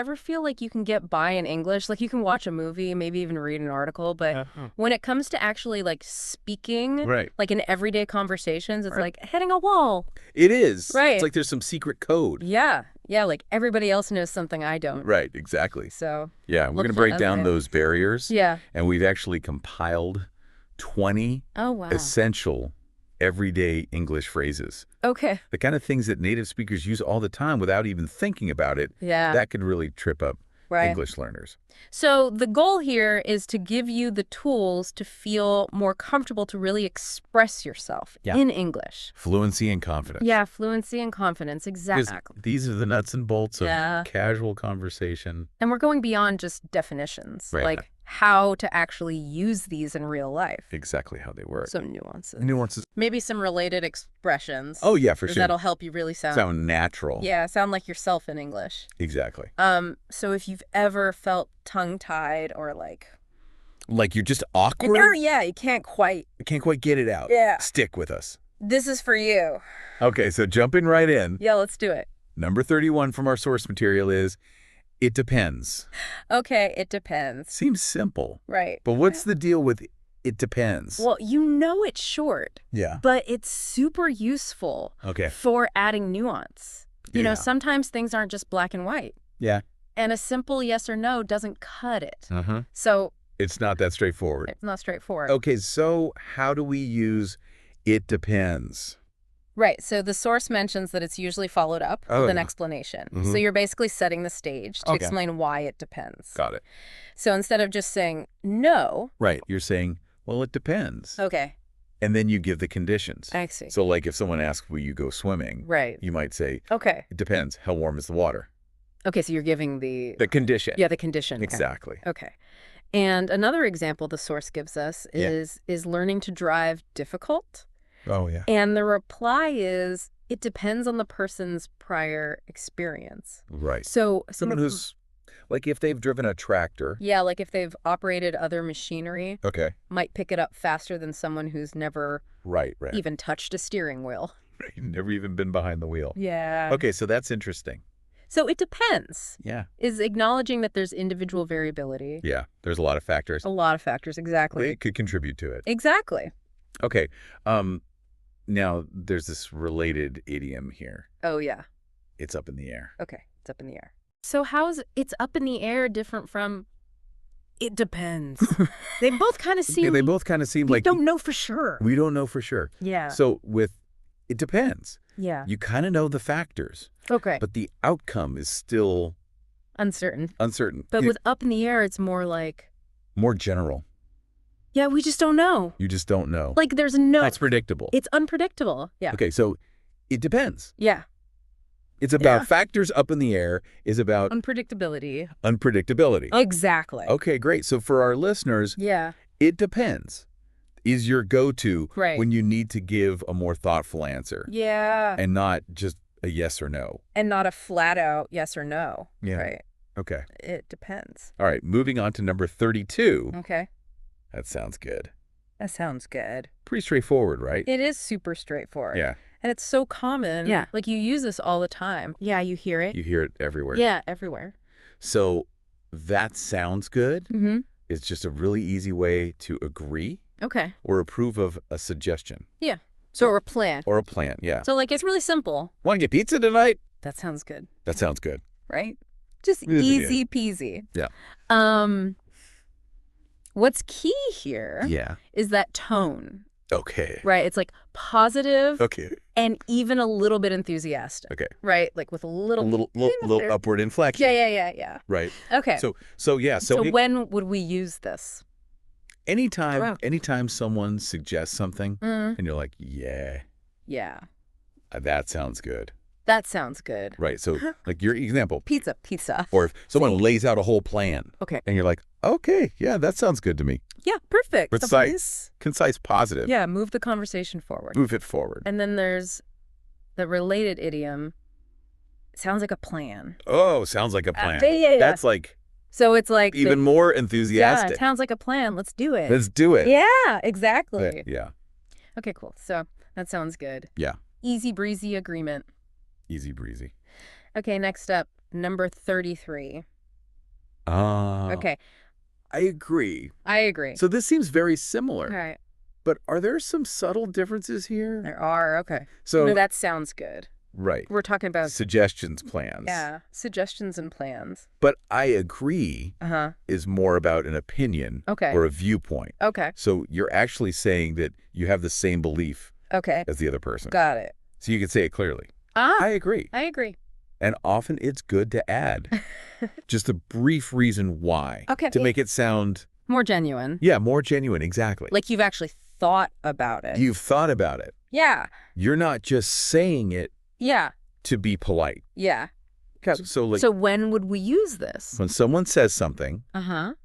ever feel like you can get by in English? Like you can watch a movie, maybe even read an article, but when it comes to actually like speaking, Right. like in everyday conversations, it's Right. like hitting a wall. It is. Right. It's like there's some secret code. Yeah. Yeah, like everybody else knows something I don't. Right, exactly. So, Yeah, we're going to break down those barriers. Yeah. And we've actually compiled 20 essential everyday English phrases. Okay. The kind of things that native speakers use all the time without even thinking about it. Yeah. That could really trip up English learners. So the goal here is to give you the tools to feel more comfortable to really express yourself in English. Fluency and confidence. Yeah, fluency and confidence, exactly. These are the nuts and bolts of casual conversation. And we're going beyond just definitions, like how to actually use these in real life. Exactly how they work. Some nuances. Nuances. Maybe some related expressions. Oh, yeah, for sure. That'll help you really sound natural. Yeah, sound like yourself in English. Exactly. So if you've ever felt tongue-tied or like you're just awkward? Yeah, you can't quite get it out. Yeah. Stick with us. This is for you. Okay, so jumping right in. Yeah, let's do it. Number 31 from our source material is, it depends. Okay, it depends. Seems simple. Right. But what's the deal with it depends? Well, you know it's short. Yeah. But it's super useful for adding nuance. You know, sometimes things aren't just black and white. Yeah. And a simple yes or no doesn't cut it. So it's not that straightforward. It's not straightforward. Okay, so how do we use it depends? Right. So the source mentions that it's usually followed up with an explanation. So you're basically setting the stage to explain why it depends. Got it. So instead of just saying no. Right. You're saying, well, it depends. Okay. And then you give the conditions. I see. So like if someone asks, will you go swimming? Right. You might say, okay, it depends. How warm is the water? Okay. So you're giving the condition. Yeah, the condition. Exactly. Okay. And another example the source gives us is learning to drive difficult? Oh, yeah. And the reply is, it depends on the person's prior experience. Right. So someone who's, like if they've driven a tractor. Yeah, like if they've operated other machinery. Okay. Might pick it up faster than someone who's never even touched a steering wheel. Never even been behind the wheel. Yeah. Okay, so that's interesting. So it depends. Yeah. Is acknowledging that there's individual variability. Yeah, there's a lot of factors. A lot of factors, exactly. It could contribute to it. Exactly. Okay. Now, there's this related idiom here. Oh, yeah. It's up in the air. Okay, it's up in the air. So how's it's up in the air different from it depends? They both kind of seem... They both kind of seem like... We don't know for sure. We don't know for sure. Yeah. So with it depends. Yeah. You kind of know the factors. Okay. But the outcome is still... Uncertain. But with up in the air, it's more like... More general. Yeah, we just don't know. You just don't know. Like there's no... It's predictable. It's unpredictable. Yeah. Okay, so it depends. Yeah. It's about factors up in the air is about... Unpredictability. Exactly. Okay, great. So for our listeners, it depends is your go-to when you need to give a more thoughtful answer. Yeah. And not just a yes or no. And not a flat out yes or no. Yeah. Right. Okay. It depends. All right, moving on to number 32. Okay. That sounds good. That sounds good. Pretty straightforward, right? It is super straightforward. Yeah. And it's so common. Yeah. Like you use this all the time. Yeah, you hear it. You hear it everywhere. Yeah, everywhere. So that sounds good. It's just a really easy way to agree. Okay. Or approve of a suggestion. Yeah. So or a plan. Or a plan, yeah. So like it's really simple. Want to get pizza tonight? That sounds good. That sounds good. Right? Just easy peasy. Yeah. What's key here is that tone. Okay. Right? It's like positive okay. and even a little bit enthusiastic. Okay. Right? Like with a little upward inflection. Yeah. Right. Okay. So when would we use this? Anytime someone suggests something and you're like, yeah. That sounds good. That sounds good. Right. So like your example. Pizza. Or if someone lays out a whole plan. Okay. And you're like, okay, yeah, that sounds good to me. Yeah, perfect. Concise, positive. Yeah, move the conversation forward. Move it forward. And then there's the related idiom, sounds like a plan. Oh, sounds like a plan. Yeah. That's like... So it's like... Even more enthusiastic. Yeah, it sounds like a plan. Let's do it. Let's do it. Yeah, exactly. Yeah. Okay, cool. So that sounds good. Yeah. Easy breezy agreement. Easy breezy. Okay, next up. Number 33. Okay. I agree. I agree. So this seems very similar. Right. But are there some subtle differences here? There are. Okay. So that sounds good. Right. We're talking about suggestions, plans. Yeah, suggestions and plans. But I agree is more about an opinion or a viewpoint. Okay. So you're actually saying that you have the same belief as the other person. Got it. So you can say it clearly. I agree. I agree. And often it's good to add just a brief reason why to make it sound more genuine. Yeah, more genuine. Exactly. Like you've actually thought about it. You've thought about it. Yeah. You're not just saying it to be polite. Yeah. So when would we use this? When someone says something,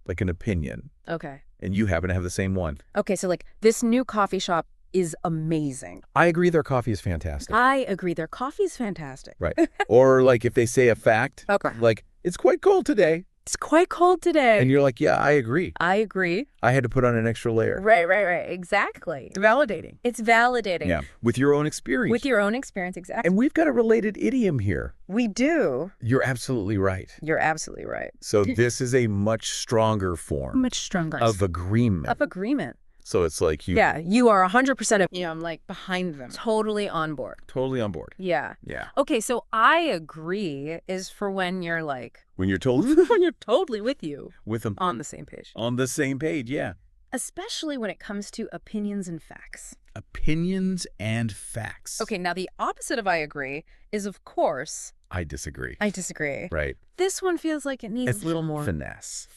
like an opinion, and you happen to have the same one. Okay, so like this new coffee shop is amazing. I agree their coffee is fantastic. I agree their coffee is fantastic. Right. Or like if they say a fact, like it's quite cold today. It's quite cold today. And you're like, yeah, I agree. I agree. I had to put on an extra layer. Right. Exactly. Validating. It's validating. Yeah. With your own experience. With your own experience, exactly. And we've got a related idiom here. We do. You're absolutely right. You're absolutely right. So this is a much stronger form. Much stronger. Of agreement. Of agreement. So it's like you... Yeah, you are 100% of... I'm like behind them. Totally on board. Totally on board. Yeah. Yeah. Okay, so I agree is for when you're like... When you're told... when you're totally with you. With them. On the same page. On the same page, yeah. Especially when it comes to opinions and facts. Opinions and facts. Okay, now the opposite of I agree is, of course... I disagree. I disagree. Right. This one feels like it needs... a little more... Finesse.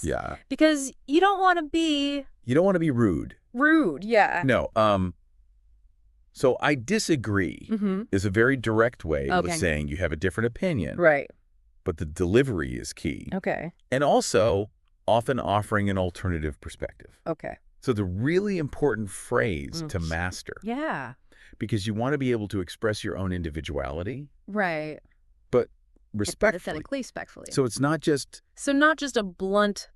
Yeah. Because you don't want to be... You don't want to be rude. Rude, yeah. No. So I disagree is a very direct way of saying you have a different opinion. Right. But the delivery is key. Okay. And also often offering an alternative perspective. Okay. So the really important phrase to master. Yeah. Because you want to be able to express your own individuality. Right. But respectfully. Respectfully. So it's not just... So not just a blunt...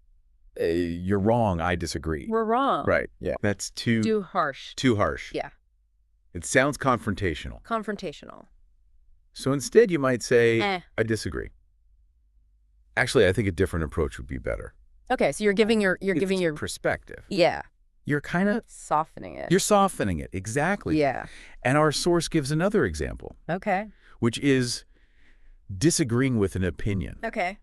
you're wrong, I disagree. We're wrong. Right. Yeah. That's too harsh. Too harsh. Yeah. It sounds confrontational. Confrontational. So instead you might say, I disagree. Actually, I think a different approach would be better. Okay, so you're giving your perspective. Yeah. You're kind of softening it. You're softening it. Exactly. Yeah. And our source gives another example. Okay. Which is disagreeing with an opinion. Okay.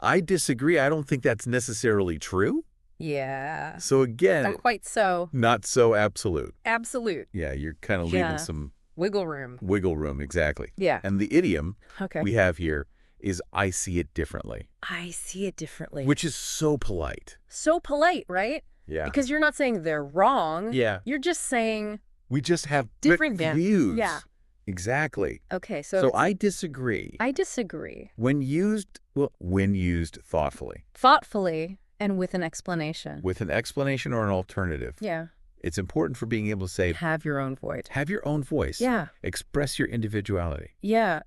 I disagree. I don't think that's necessarily true. Yeah. So again, not quite so. Not so absolute. Absolute. Yeah, you're kind of leaving some wiggle room. Wiggle room, exactly. Yeah. And the idiom we have here is I see it differently. I see it differently. Which is so polite. So polite, right? Yeah. Because you're not saying they're wrong. Yeah. You're just saying we just have different views. Yeah. Exactly. Okay, so I disagree. I disagree. When used thoughtfully. Thoughtfully and with an explanation. With an explanation or an alternative. Yeah. It's important for being able to say... Have your own voice. Have your own voice. Yeah. Express your individuality. Yeah,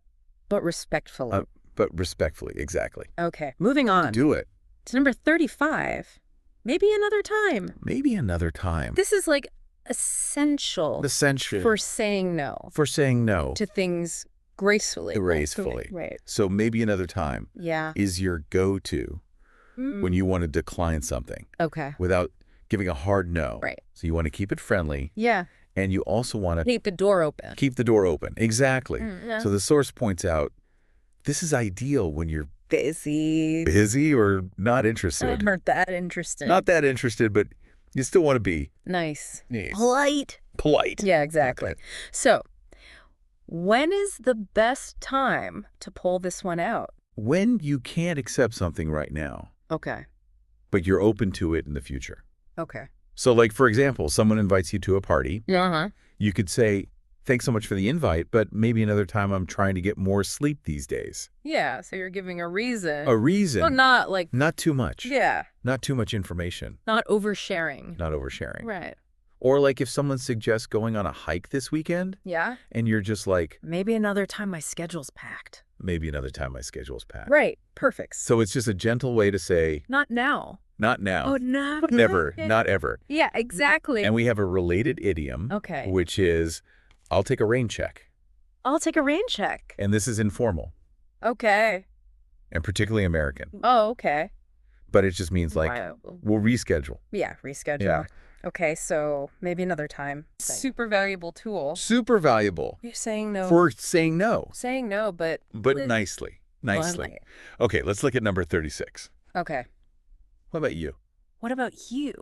but respectfully. But respectfully, exactly. Okay, moving on. Do it. To number 35. Maybe another time. Maybe another time. This is like essential. Essential. For saying no. For saying no. To things gracefully. Gracefully. Right. So maybe another time. Yeah. Is your go-to when you want to decline something. Okay. Without giving a hard no. Right. So you want to keep it friendly. Yeah. And you also want to... Keep the door open. Keep the door open. Exactly. Yeah. So the source points out, this is ideal when you're busy. Busy or not interested. Not that interested. Not that interested, but you still want to be... Nice. Yes. Polite. Polite. Yeah, exactly. Okay. So, when is the best time to pull this one out? When you can't accept something right now. Okay. But you're open to it in the future. Okay. So like, for example, someone invites you to a party. Uh-huh. You could say, thanks so much for the invite, but maybe another time I'm trying to get more sleep these days. Yeah, so you're giving a reason. A reason. Well, not like... Not too much. Yeah. Not too much information. Not oversharing. Not oversharing. Right. Or like if someone suggests going on a hike this weekend. Yeah. And you're just like... Maybe another time my schedule's packed. Maybe another time my schedule's packed. Right. Perfect. So it's just a gentle way to say... Not now. Not now. Oh, no. Never. Not ever. Yeah, exactly. And we have a related idiom. Okay. Which is, I'll take a rain check. I'll take a rain check. And this is informal. Okay. And particularly American. Oh, okay. But it just means like, we'll reschedule. Yeah, reschedule. Yeah. Okay, so maybe another time. Super valuable tool. Super valuable. You're saying no. For saying no. Saying no, but nicely. Nicely. Okay, let's look at number 36. Okay. What about you? What about you?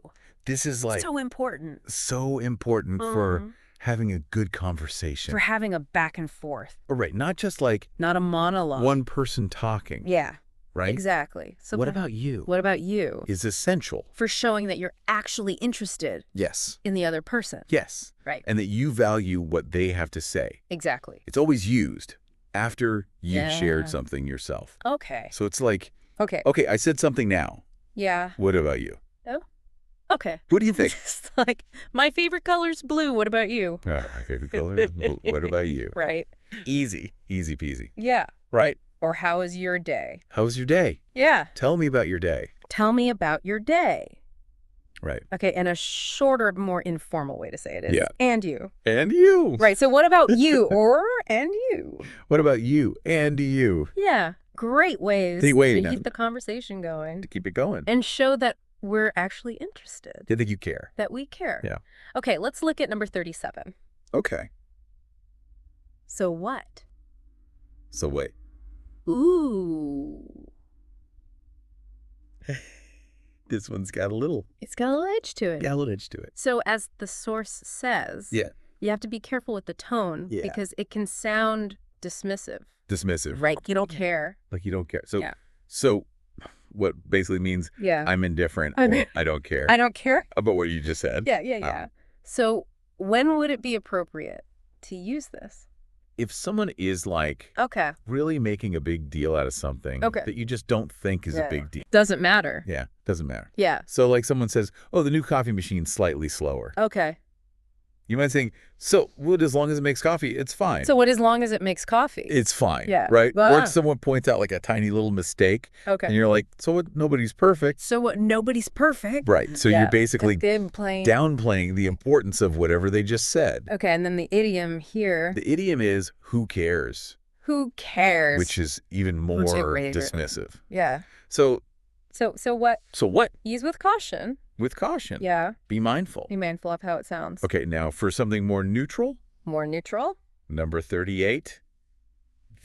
This is like so important. So important for having a good conversation. For having a back and forth. Right, not just like not a monologue. One person talking. Yeah. Right? Exactly. So what about you? What about you? Is essential. For showing that you're actually interested. Yes. In the other person. Yes. Right. And that you value what they have to say. Exactly. It's always used after you've shared something yourself. Okay. So it's like, okay, I said something now. Yeah. What about you? Oh, okay. What do you think? It's like, my favorite color is blue. What about you? My favorite color is blue. What about you? Right. Easy. Easy peasy. Yeah. Right. Or how was your day? How was your day? Yeah. Tell me about your day. Tell me about your day. Right. Okay, and a shorter, more informal way to say it is, and you. And you. Right, so what about you? Or, and you. What about you? And you. Yeah, great ways to keep the conversation going. To keep it going. And show that we're actually interested. I think you care. That we care. Yeah. Okay, let's look at number 37. Okay. So what? So wait. Ooh. This one's got a little. It's got a little edge to it. Got a little edge to it. So as the source says, you have to be careful with the tone because it can sound dismissive. Dismissive. Right. You don't care. Like you don't care. So what basically means I'm indifferent or I don't care. I don't care. About what you just said. Yeah. So when would it be appropriate to use this? If someone is like really making a big deal out of something that you just don't think is a big deal. Doesn't matter. Yeah, doesn't matter. Yeah. So like someone says, oh, the new coffee machine's slightly slower. Okay. You might think, so what, as long as it makes coffee, it's fine. So what, as long as it makes coffee? It's fine. Yeah. Right? Or if someone points out like a tiny little mistake. Okay. And you're like, so what, nobody's perfect. So what, nobody's perfect. Right. So you're basically downplaying the importance of whatever they just said. Okay. And then the idiom here. The idiom is, who cares? Who cares? Which is even more dismissive. Yeah. So what? So what? Use with caution. With caution. Yeah. Be mindful. Be mindful of how it sounds. Okay, now for something more neutral. More neutral. Number 38.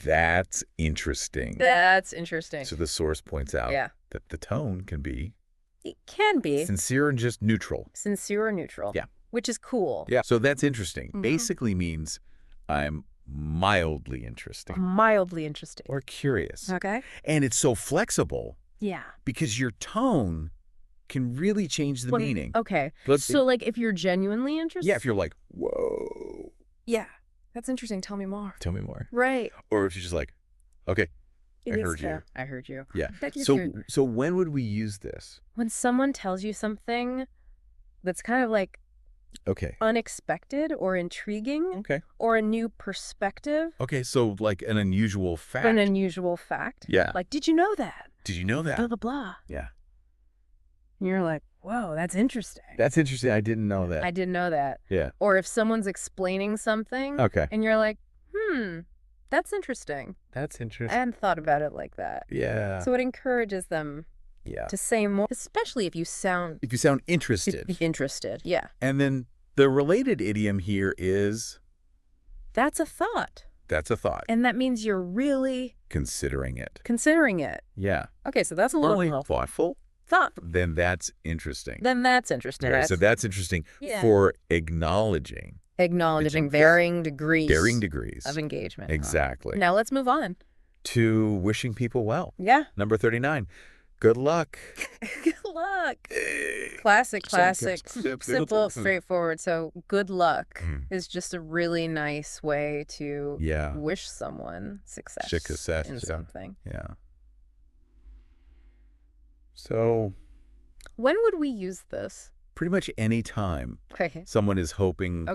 That's interesting. That's interesting. So the source points out that the tone can be. It can be. Sincere and just neutral. Sincere or neutral. Yeah. Which is cool. Yeah. So that's interesting. Basically means I'm mildly interesting. Mildly interesting. Or curious. Okay. And it's so flexible. Yeah. Because your tone can really change the meaning. Okay. So like if you're genuinely interested? Yeah, if you're like, whoa. Yeah. That's interesting. Tell me more. Tell me more. Right. Or if you're just like, okay, I heard you. I heard you. Yeah. So when would we use this? When someone tells you something that's kind of like unexpected or intriguing. Okay. Or a new perspective. Okay, so like an unusual fact. An unusual fact. Yeah. Like, did you know that? Did you know that? Blah, blah, blah. Yeah. And you're like, whoa, that's interesting. That's interesting. I didn't know that. I didn't know that. Yeah. Or if someone's explaining something. Okay. And you're like, that's interesting. That's interesting. I hadn't thought about it like that. Yeah. So it encourages them to say more, especially if you sound interested. Interested, yeah. And then the related idiom here is? That's a thought. That's a thought. And that means you're really considering it. Yeah. Okay, so that's a little thoughtful. Then that's interesting. Okay, so that's interesting for acknowledging. Varying degrees. Of engagement. Exactly. Now let's move on. To wishing people well. Yeah. Number 39. Good luck. Good luck. Classic. Simple, straightforward. So good luck is just a really nice way to wish someone success in something. Yeah. So when would we use this? Pretty much any time someone is hoping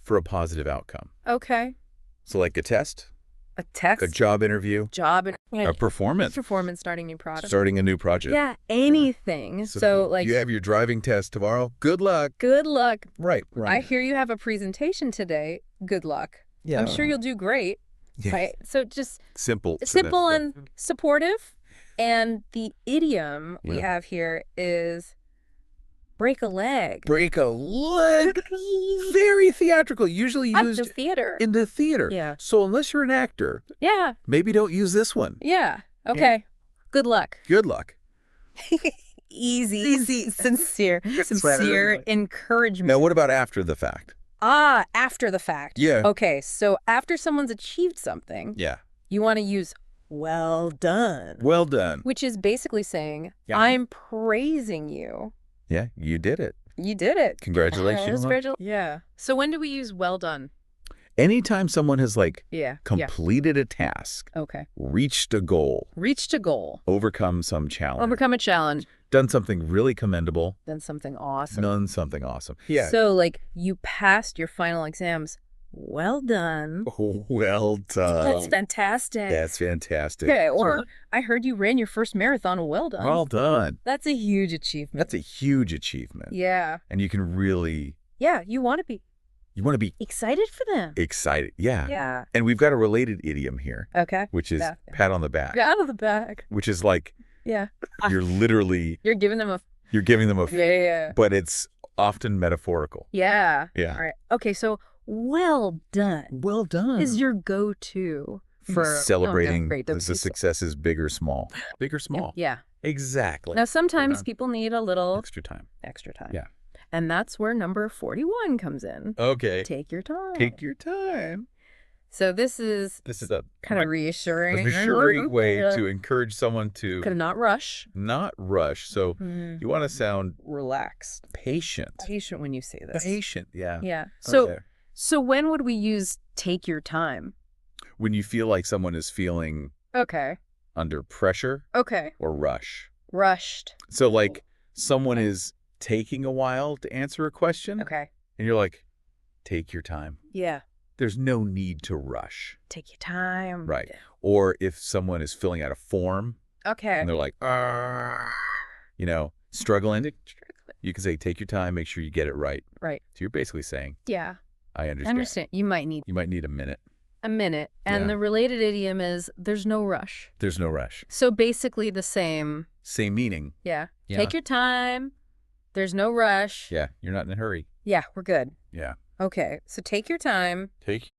for a positive outcome. Okay. So like a test? A test? A job interview? A performance? Starting a new project. Starting a new project. Yeah, anything. So like you have your driving test tomorrow. Good luck. Good luck. Right. I hear you have a presentation today. Good luck. Yeah. I'm sure you'll do great. Yeah. Right? So just simple and supportive. And the idiom we have here is break a leg. Break a leg. Very theatrical. Usually used in the theater. In the theater. Yeah. So unless you're an actor, maybe don't use this one. Yeah. Okay. Yeah. Good luck. Good luck. Easy, sincere encouragement. Now, what about after the fact? After the fact. Yeah. Okay, so after someone's achieved something, you want to use well done. Well done. Which is basically saying, I'm praising you. Yeah, you did it. You did it. Congratulations. Yeah. So when do we use well done? Anytime someone has completed a task, reached a goal, overcome some challenge, overcome a challenge, done something really commendable, done something awesome, Yeah. So you passed your final exams. Well done. Oh, well done. That's fantastic. That's fantastic. Okay, or I heard you ran your first marathon. Well done. Well done. That's a huge achievement. Yeah. And you can really. Yeah, you want to be. You want to be excited for them. Excited, yeah. Yeah. And we've got a related idiom here. Okay. Which is pat on the back. Pat on the back. Which is like, you're literally. You're giving them a. Yeah. But it's often metaphorical. Yeah. Yeah. All right. Okay, so well done. Well done. Is your go-to for celebrating the successes, big or small. Big or small. Yeah. Exactly. Now, sometimes people need a little. Extra time. Yeah. And that's where number 41 comes in. Okay. Take your time. Take your time. So this is a kind of reassuring. A reassuring way to encourage someone to not rush. Not rush. So you want to sound relaxed. Patient. Patient when you say this. Patient, yeah. Yeah. So when would we use take your time? When you feel like someone is feeling under pressure. Or rush. Rushed. So someone is taking a while to answer a question. And you're like, take your time. Yeah. There's no need to rush. Take your time. Right. Or if someone is filling out a form. And they're like, struggling. You can say, take your time, make sure you get it right. Right. So you're basically saying, yeah, I understand. You might need a minute. And the related idiom is there's no rush. There's no rush. So basically the same. Same meaning. Yeah. Take your time. There's no rush. Yeah. You're not in a hurry. Yeah, we're good. Yeah. Okay. So take your time. Take